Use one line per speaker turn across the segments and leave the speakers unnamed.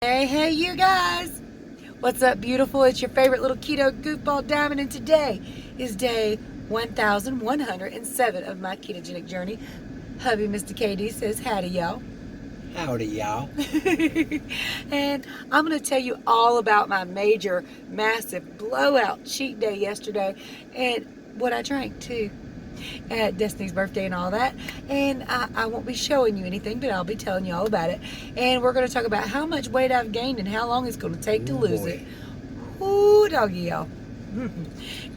Hey, you guys! What's up, beautiful? It's your favorite little keto goofball Diamond, and today is day 1107 of my ketogenic journey. Hubby, Mr. KD, says howdy, y'all.
Howdy, y'all.
And I'm going to tell you all about my major, massive blowout cheat day yesterday and what I drank too at Destiny's birthday and all that. And I won't be showing you anything, but I'll be telling you all about it. And we're going to talk about how much weight I've gained and how long it's going to take to lose it. Ooh, doggy, y'all.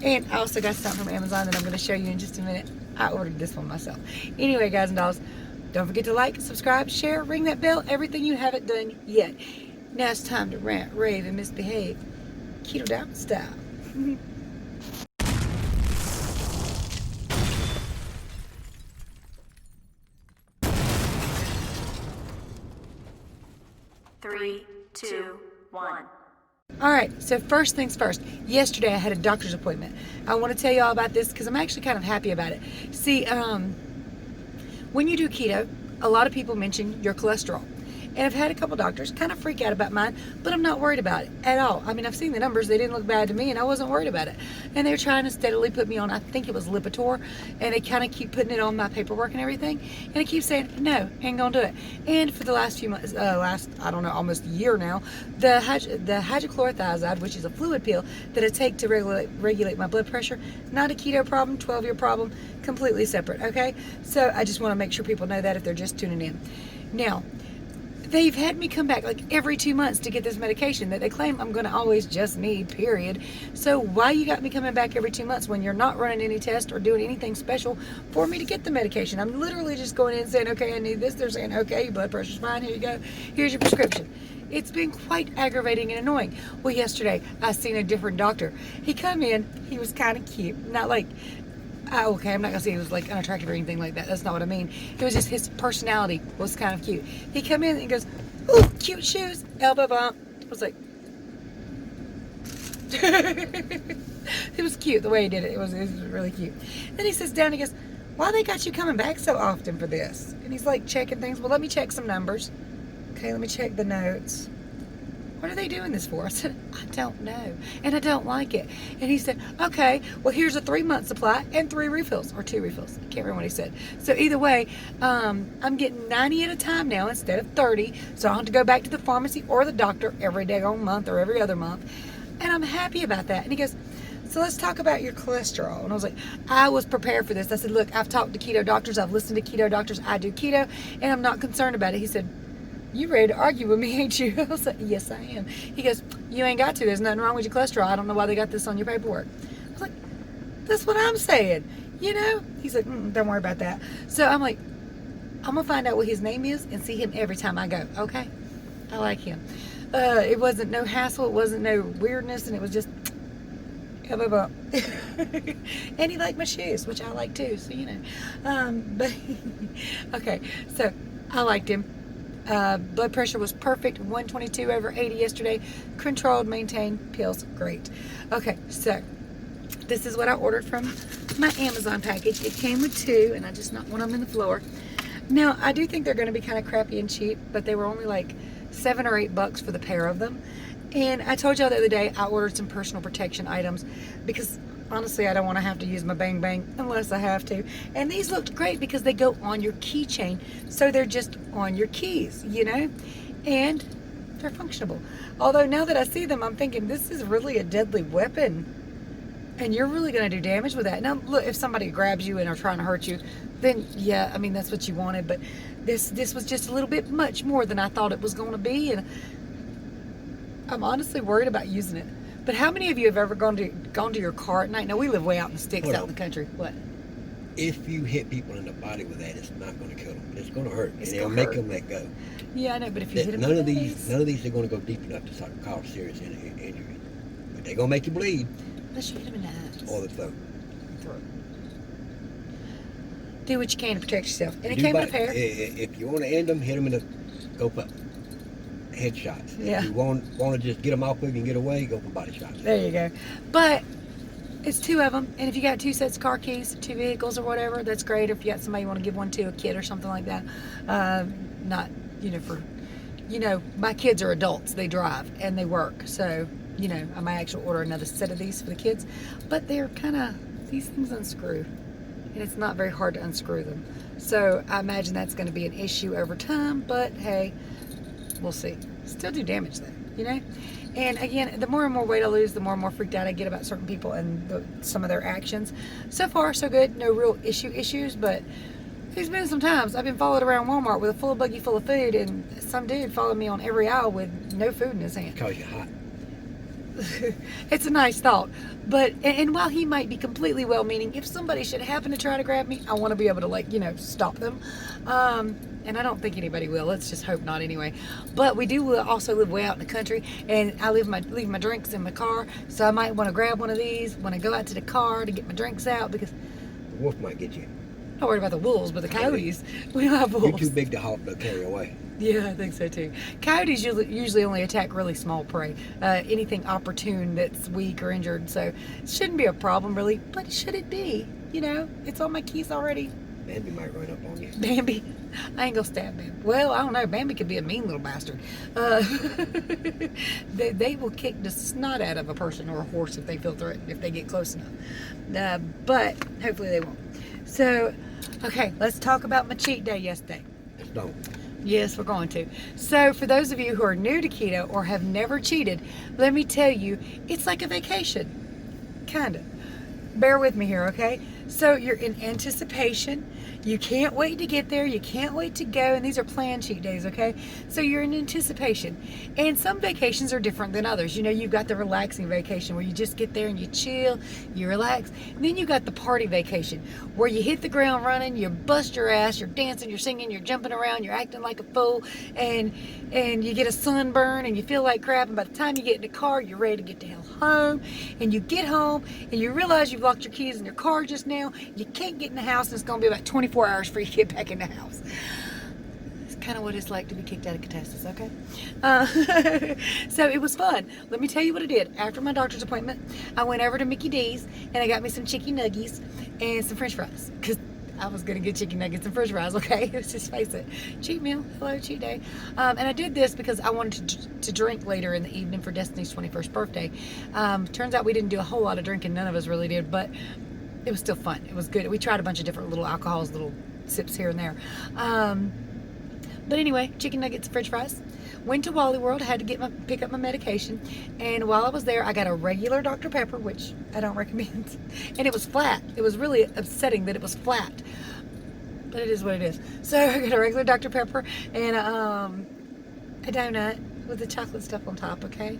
And I also got something from Amazon that I'm going to show you in just a minute. I ordered this one myself. Anyway, guys and dolls, don't forget to like, subscribe, share, ring that bell, everything you haven't done yet. Now it's time to rant, rave, and misbehave. Keto Diamond style.
3, 2, 1.
Alright, so first things first. Yesterday I had a doctor's appointment. I want to tell you all about this because I'm actually kind of happy about it. See, when you do keto, a lot of people mention your cholesterol. And I've had a couple doctors kind of freak out about mine, but I'm not worried about it at all. I mean, I've seen the numbers. They didn't look bad to me, and I wasn't worried about it. And they're trying to steadily put me on, I think it was Lipitor, and they kind of keep putting it on my paperwork and everything. And I keep saying, no, ain't gonna do it. And for the last few months, I don't know, almost a year now, the hydrochlorothiazide, which is a fluid pill that I take to regulate my blood pressure, not a keto problem, 12-year problem, completely separate, okay? So I just want to make sure people know that if they're just tuning in. Now, they've had me come back like every 2 months to get this medication that they claim I'm going to always just need, period. So why you got me coming back every 2 months when you're not running any tests or doing anything special for me to get the medication? I'm literally just going in and saying, okay, I need this. They're saying, okay, your blood pressure's fine. Here you go. Here's your prescription. It's been quite aggravating and annoying. Well, yesterday I seen a different doctor. He come in. He was kind of cute. Not like... okay, I'm not going to say he was like unattractive or anything like that. That's not what I mean. It was just his personality was kind of cute. He come in and goes, ooh, cute shoes, elbow bump. I was like, it was cute the way he did it. It was really cute. Then he sits down and he goes, why they got you coming back so often for this? And he's like checking things. Well, let me check some numbers. Okay, let me check the notes. What are they doing this for? I said, I don't know. And I don't like it. And he said, okay, well, here's a 3-month supply and 3 refills, or 2 refills. I can't remember what he said. So either way, I'm getting 90 at a time now instead of 30. So I don't have to go back to the pharmacy or the doctor every daggone month or every other month. And I'm happy about that. And he goes, so let's talk about your cholesterol. And I was like, I was prepared for this. I said, look, I've talked to keto doctors. I've listened to keto doctors. I do keto, and I'm not concerned about it. He said, you ready to argue with me, ain't you? I was like, yes, I am. He goes, you ain't got to. There's nothing wrong with your cholesterol. I don't know why they got this on your paperwork. I was like, that's what I'm saying. You know? He's like, don't worry about that. So I'm like, I'm going to find out what his name is and see him every time I go. Okay? I like him. It wasn't no hassle. It wasn't no weirdness. And it was just, elbow bump. And he liked my shoes, which I like too. So, you know. But, okay. So I liked him. Blood pressure was perfect, 122/80 yesterday. Controlled, maintained, pills, great. Okay, so this is what I ordered from my Amazon package. It came with 2, and I just knocked one of them in the floor. Now, I do think they're going to be kind of crappy and cheap, but they were only like $7 or $8 for the pair of them. And I told y'all the other day I ordered some personal protection items because honestly, I don't want to have to use my Bang Bang unless I have to. And these looked great because they go on your keychain. So they're just on your keys, you know? And they're functional. Although now that I see them, I'm thinking this is really a deadly weapon. And you're really going to do damage with that. Now, look, if somebody grabs you and are trying to hurt you, then yeah, I mean, that's what you wanted. But this was just a little bit much more than I thought it was going to be. And I'm honestly worried about using it. But how many of you have ever gone to your car at night? Now, we live way out in the sticks, out in the country. What?
If you hit people in the body with that, it's not going to kill them. It's going to hurt. And it'll make them let go.
Yeah, I know, but if you hit them
none of these are going to go deep enough to cause serious injury. But they're going to make you bleed.
Unless you hit them in the eyes.
Or the throat.
Do what you can to protect yourself. And it came in a pair.
If you want to end them, hit them in the go for headshots.
Yeah.
If you want to just get them off quick and get away, go for body shots.
There you go. But it's 2 of them, and if you got 2 sets of car keys, 2 vehicles or whatever, that's great. If you got somebody you want to give one to, a kid or something like that, not, you know, for you know, my kids are adults. They drive and they work. So, you know, I might actually order another set of these for the kids. But they're kind of, these things unscrew. And it's not very hard to unscrew them. So I imagine that's going to be an issue over time. But hey, we'll see. Still do damage though, you know? And again, the more and more weight I lose, the more and more freaked out I get about certain people and some of their actions. So far, so good. No real issues, but there's been some times I've been followed around Walmart with a full buggy full of food, and some dude followed me on every aisle with no food in his hand.
Because you're hot.
It's a nice thought, but and while he might be completely well-meaning, if somebody should happen to try to grab me, I want to be able to, like, you know, stop them. And I don't think anybody will. Let's just hope not anyway. But we do also live way out in the country, and I leave my drinks in my car, so I might want to grab one of these when I go out to the car to get my drinks out, because
The wolf might get you.
I'm not worried about the wolves, but the coyotes, we don't have wolves.
You're too big to hawk to carry away.
Yeah, I think so too. Coyotes usually only attack really small prey, anything opportune that's weak or injured. So it shouldn't be a problem really, but should it be? You know, it's on my keys already.
Bambi might run up on you.
Bambi, I ain't gonna stab Bambi. Well, I don't know. Bambi could be a mean little bastard. They will kick the snot out of a person or a horse if they feel threatened, if they get close enough. But hopefully they won't. So, okay, let's talk about my cheat day yesterday.
Let's don't.
Yes, we're going to. So for those of you who are new to keto or have never cheated, let me tell you, it's like a vacation. Kind of. Bear with me here, okay? So you're in anticipation. You can't wait to get there. You can't wait to go. And these are planned cheat days, okay? So you're in anticipation. And some vacations are different than others. You know, you've got the relaxing vacation where you just get there and you chill, you relax. And then you got the party vacation where you hit the ground running, you bust your ass, you're dancing, you're singing, you're jumping around, you're acting like a fool, and you get a sunburn and you feel like crap. And by the time you get in the car, you're ready to get the hell home. And you get home and you realize you've locked your keys in your car just now. You can't get in the house, and it's going to be about 24 hours for you to get back in the house. It's kind of what it's like to be kicked out of ketosis, okay? So it was fun. Let me tell you what I did. After my doctor's appointment, I went over to Mickey D's and I got me some chicken nuggies and some french fries, because I was going to get chicken nuggets and french fries, okay? Let's just face it. Cheat meal. Hello, cheat day. And I did this because I wanted to drink later in the evening for Destiny's 21st birthday. Turns out we didn't do a whole lot of drinking. None of us really did, but it was still fun. It was good. We tried a bunch of different little alcohols, little sips here and there. But anyway, chicken nuggets and french fries. Went to Wally World. I had to pick up my medication. And while I was there, I got a regular Dr. Pepper, which I don't recommend. And it was flat. It was really upsetting that it was flat. But it is what it is. So I got a regular Dr. Pepper and a donut with the chocolate stuff on top, okay?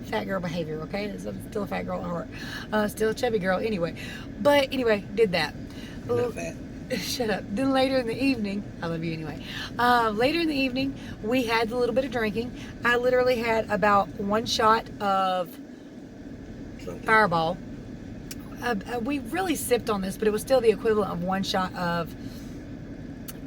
Fat girl behavior, okay? I'm still a fat girl at heart. Still a chubby girl anyway. But anyway, did that.
I'm not fat.
Shut up. Then later in the evening, I love you anyway. Later in the evening, we had a little bit of drinking. I literally had about one shot of Fireball. We really sipped on this, but it was still the equivalent of one shot of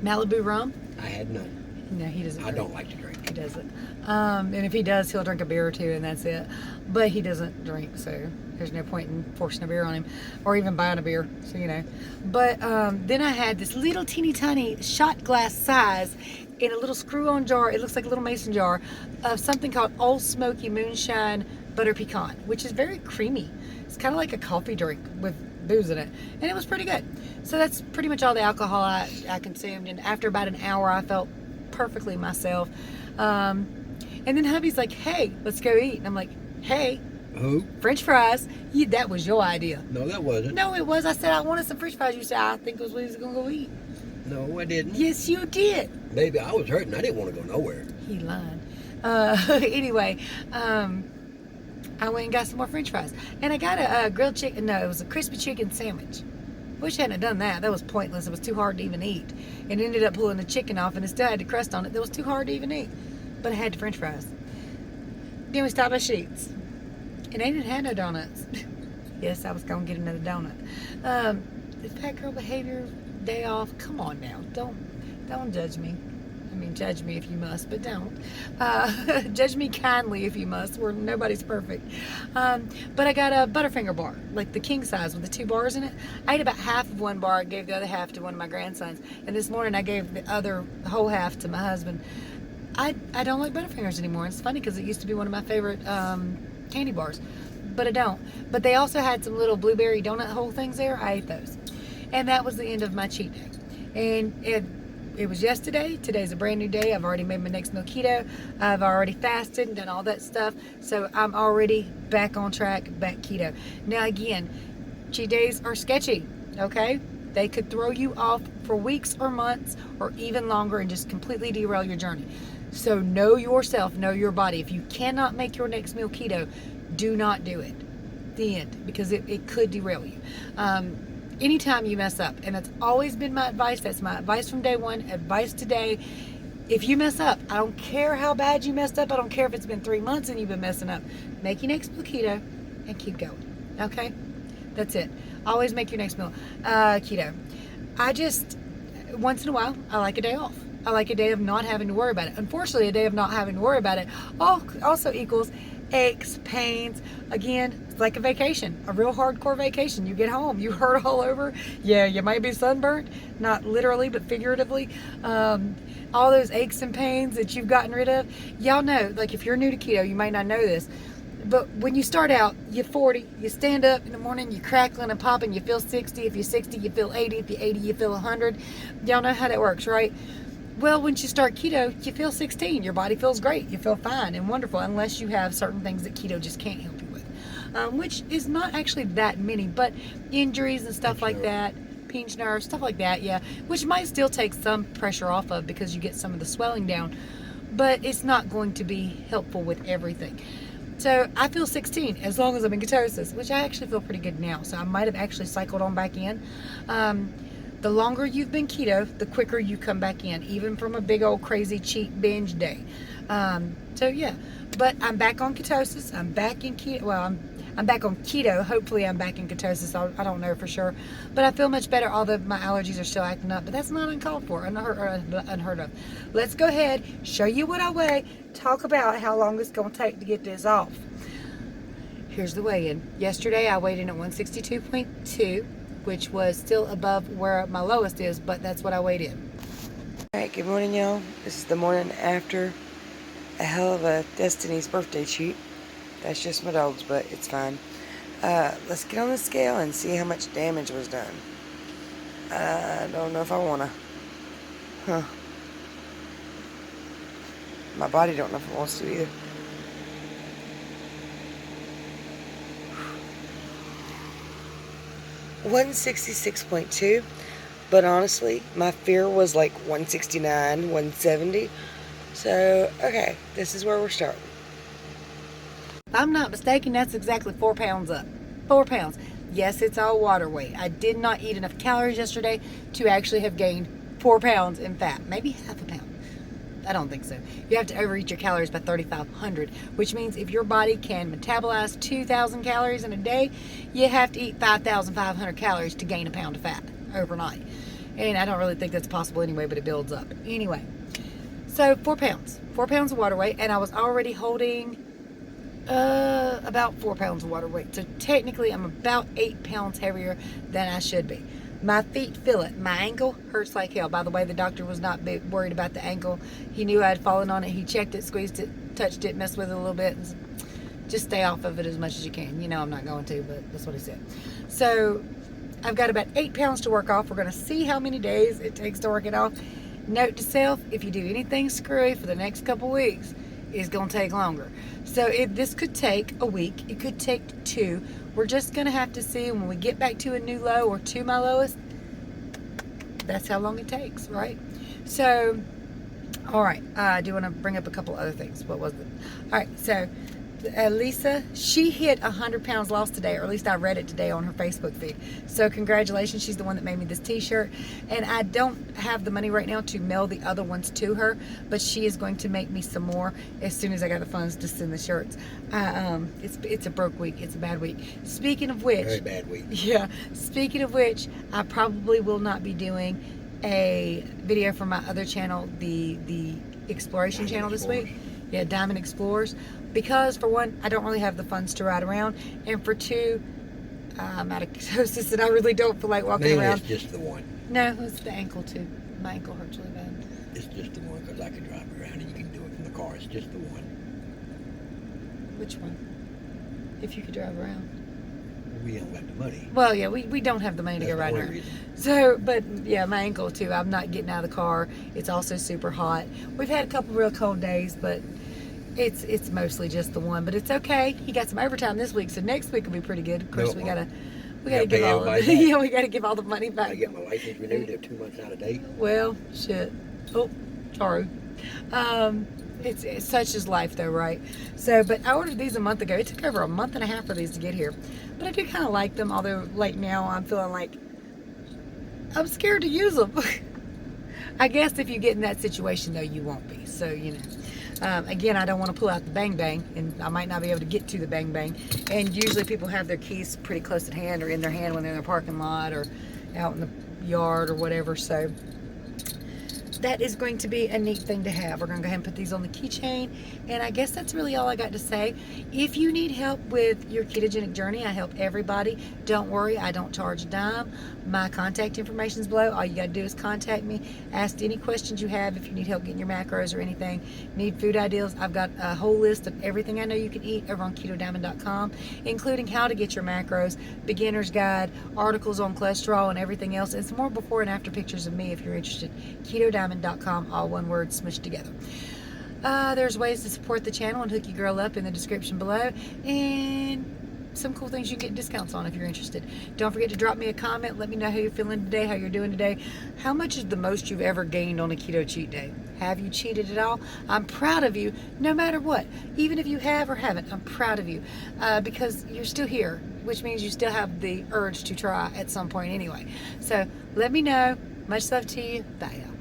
Malibu rum.
I had none.
No, he doesn't.
I don't like to drink.
He doesn't. And if he does, he'll drink a beer or two, and that's it. But he doesn't drink, so there's no point in forcing a beer on him, or even buying a beer. So you know. But then I had this little teeny tiny shot glass size in a little screw-on jar. It looks like a little mason jar of something called Old Smoky Moonshine Butter Pecan, which is very creamy. It's kind of like a coffee drink with booze in it, and it was pretty good. So that's pretty much all the alcohol I consumed. And after about an hour, I felt perfectly myself. And then hubby's like, hey, let's go eat. And I'm like, hey,
Who?
French fries. That was your idea.
No, that wasn't.
No, it was. I said I wanted some French fries. You said I think it was what he was gonna go eat.
No, I didn't.
Yes, you did.
Baby, I was hurting. I didn't want to go nowhere.
He lied. Anyway, I went and got some more French fries, and I got a grilled chicken. No, it was a crispy chicken sandwich. Wish I hadn't done that. That was pointless. It was too hard to even eat. And ended up pulling the chicken off, and it still had the crust on it. That was too hard to even eat. But I had the French fries. Then we stopped at Sheets, and they didn't have no donuts. Yes, I was gonna get another donut. The fat girl behavior day off. Come on now, don't judge me. I mean, judge me if you must, but don't. Judge me kindly if you must. Nobody's perfect. But I got a Butterfinger bar, like the king size with the 2 bars in it. I ate about half of one bar, gave the other half to one of my grandsons. And this morning I gave the whole half to my husband. I don't like Butterfingers anymore. It's funny because it used to be one of my favorite candy bars, but I don't. But they also had some little blueberry donut hole things there. I ate those. And that was the end of my cheat day. And it was yesterday. Today's a brand new day. I've already made my next meal keto. I've already fasted and done all that stuff. So I'm already back on track, back keto. Now again, cheat days are sketchy, okay? They could throw you off for weeks or months or even longer and just completely derail your journey. So know yourself, know your body. If you cannot make your next meal keto, do not do it. The end, because it could derail you. Anytime you mess up, and that's always been my advice. That's my advice from day one, advice today. If you mess up, I don't care how bad you messed up. I don't care if it's been 3 months and you've been messing up. Make your next meal keto and keep going. Okay? That's it. Always make your next meal keto. I just, once in a while, I like a day off. I like a day of not having to worry about it. Unfortunately, a day of not having to worry about it also equals aches, pains. Again, it's like a vacation, a real hardcore vacation. You get home, you hurt all over. Yeah, you might be sunburnt, not literally, but figuratively. All those aches and pains that you've gotten rid of. Y'all know, like if you're new to keto, you might not know this, but when you start out, you're 40, you stand up in the morning, you're crackling and popping, you feel 60. If you're 60, you feel 80. If you're 80, you feel 100. Y'all know how that works, right? Well, once you start keto, you feel 16. Your body feels great. You feel fine and wonderful, unless you have certain things that keto just can't help you with, which is not actually that many, but injuries and stuff like that, pinched nerves, stuff like that, yeah, which might still take some pressure off of because you get some of the swelling down, but it's not going to be helpful with everything. So I feel 16 as long as I'm in ketosis, which I actually feel pretty good now. So I might have actually cycled on back in. The longer you've been keto, the quicker you come back in, even from a big old crazy cheat binge day. So yeah, but I'm back on ketosis. I'm back in keto. Well, I'm back on keto. Hopefully I'm back in ketosis. I don't know for sure, but I feel much better, although my allergies are still acting up, but that's not uncalled for, unheard of. Let's go ahead, show you what I weigh, talk about how long it's going to take to get this off. Here's the weigh-in. Yesterday I weighed in at 162.2, which was still above where my lowest is, but that's what I weighed in.
Alright, good morning, y'all. This is the morning after a hell of a Destiny's birthday cheat. That's just my dog's, but it's fine. Let's get on the scale and see how much damage was done. I don't know if I wanna. My body don't know if it wants to either. $166.2, but honestly, my fear was like 169, 170. So, okay, this is where we're starting.
If I'm not mistaken, that's exactly 4 pounds up. 4 pounds. Yes, it's all water weight. I did not eat enough calories yesterday to actually have gained 4 pounds in fat. Maybe half a pound. I don't think so. You have to overeat your calories by 3,500, which means if your body can metabolize 2,000 calories in a day, you have to eat 5,500 calories to gain a pound of fat overnight. And I don't really think that's possible anyway, but it builds up. Anyway, so 4 pounds. 4 pounds of water weight, and I was already holding about 4 pounds of water weight. So technically, I'm about 8 pounds heavier than I should be. My feet feel it. My ankle hurts like hell. By the way, the doctor was not worried about the ankle. He knew I had fallen on it. He checked it, squeezed it, touched it, messed with it a little bit. Just stay off of it as much as you can. You know I'm not going to, but that's what he said. So I've got about 8 pounds to work off. We're going to see how many days it takes to work it off. Note to self, if you do anything screwy for the next couple weeks, it's going to take longer. So this could take a week. It could take 2. We're just going to have to see when we get back to a new low or to my lowest. That's how long it takes, right? So, all right. I do want to bring up a couple other things. What was it? All right. So, Lisa, she hit 100 pounds lost today, or at least I read it today on her Facebook feed. So congratulations. She's the one that made me this t-shirt, and I don't have the money right now to mail the other ones to her, but she is going to make me some more as soon as I got the funds to send the shirts. It's a broke week. It's a bad week. Speaking of which,
Very bad week.
yeah, speaking of which, I probably will not be doing a video from my other channel, the exploration
Diamond
channel this week.
Explorers.
Yeah, Diamond Explorers. Because for one, I don't really have the funds to ride around, and for two, I'm out of ketosis and I really don't feel like walking
Mainly
around.
it's just the one.
No, it's the ankle too. My ankle hurts really bad.
It's just the one because I can drive around and you can do it from the car. It's just the one.
Which one? If you could drive around.
We don't got the money.
Well, yeah, we don't have the money to
That's
go
the
riding
only
around.
reason.
So, but yeah, my ankle too. I'm not getting out of the car. It's also super hot. We've had a couple real cold days, but it's mostly just the one. But it's okay. He got some overtime this week, so next week will be pretty good. Of course, we gotta
gotta
give
pay
all of
everybody back.
yeah, we gotta give all the money
I
back.
get my license renewed. They're 2 months out of date.
Well, shit. Oh, sorry. It's such is life though, right? So, but I ordered these a month ago. It took over a month and a half for these to get here. But I do kind of like them, although like now I'm feeling like I'm scared to use them. I guess if you get in that situation though, you won't be. So, you know. Again, I don't want to pull out the bang bang, and I might not be able to get to the bang bang. And usually people have their keys pretty close at hand or in their hand when they're in their parking lot or out in the yard or whatever. So that is going to be a neat thing to have. We're going to go ahead and put these on the keychain. And I guess that's really all I got to say. If you need help with your ketogenic journey, I help everybody. Don't worry, I don't charge a dime. My contact information is below. All you got to do is contact me. Ask any questions you have if you need help getting your macros or anything. Need food ideas. I've got a whole list of everything I know you can eat over on ketodiamond.com, including how to get your macros, beginner's guide, articles on cholesterol and everything else, and some more before and after pictures of me if you're interested. ketodiamond.com, all one word smushed together. There's ways to support the channel and hook your girl up in the description below, and some cool things you can get discounts on if you're interested. Don't forget to drop me a comment. Let me know how you're feeling today, how you're doing today. How much is the most you've ever gained on a keto cheat day? Have you cheated at all? I'm proud of you no matter what. Even if you have or haven't, I'm proud of you because you're still here, which means you still have the urge to try at some point anyway. So let me know. Much love to you. Bye, y'all.